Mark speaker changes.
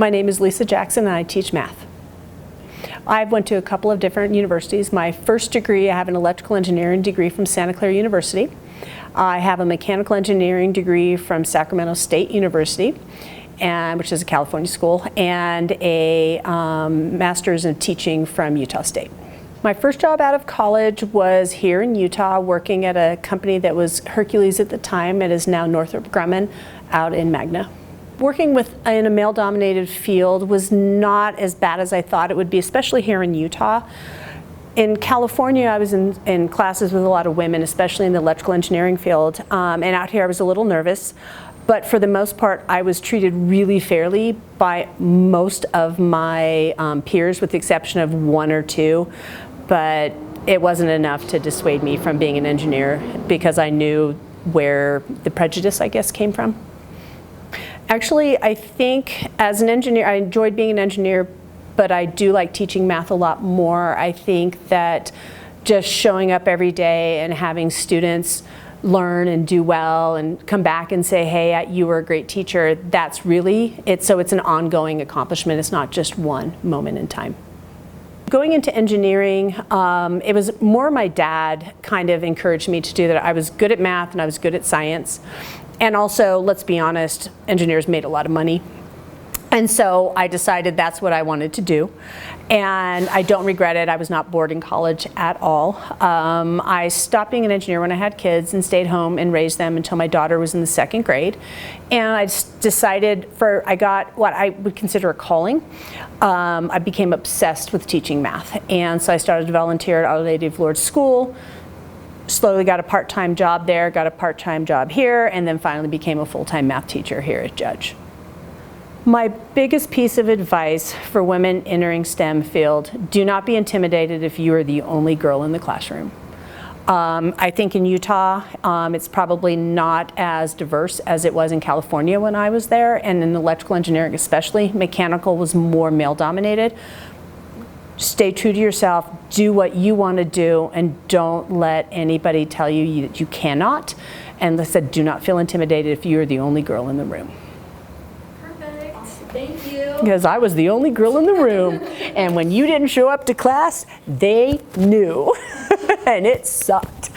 Speaker 1: My name is Lisa Jackson and I teach math. I went to a couple of different universities. My first degree, I have an electrical engineering degree from Santa Clara University. I have a mechanical engineering degree from Sacramento State University, which is a California school, and a master's in teaching from Utah State. My first job out of college was here in Utah, working at a company that was Hercules at the time. It is now Northrop Grumman out in Magna. Working in a male-dominated field was not as bad as I thought it would be, especially here in Utah. In California, I was in classes with a lot of women, especially in the electrical engineering field, and out here I was a little nervous. But for the most part, I was treated really fairly by most of my peers, with the exception of one or two. But it wasn't enough to dissuade me from being an engineer, because I knew where the prejudice, I guess, came from. Actually, I think as an engineer, I enjoyed being an engineer, but I do like teaching math a lot more. I think that just showing up every day and having students learn and do well and come back and say, hey, you were a great teacher, that's really it. So it's an ongoing accomplishment. It's not just one moment in time. Going into engineering, it was more my dad kind of encouraged me to do that. I was good at math and I was good at science. And also, let's be honest, engineers made a lot of money. And so I decided that's what I wanted to do. And I don't regret it. I was not bored in college at all. I stopped being an engineer when I had kids and stayed home and raised them until my daughter was in the 2nd grade. And I decided I got what I would consider a calling. I became obsessed with teaching math. And so I started to volunteer at Our Lady of Lourdes School, slowly got a part-time job there, got a part-time job here, and then finally became a full-time math teacher here at Judge. My biggest piece of advice for women entering STEM field: do not be intimidated if you are the only girl in the classroom. I think in Utah, it's probably not as diverse as it was in California when I was there, and in electrical engineering especially. Mechanical was more male-dominated. Stay true to yourself, do what you want to do, and don't let anybody tell you that you cannot. And like I said, do not feel intimidated if you're the only girl in the room.
Speaker 2: Thank you.
Speaker 1: Because I was the only girl in the room, and when you didn't show up to class, they knew, and it sucked.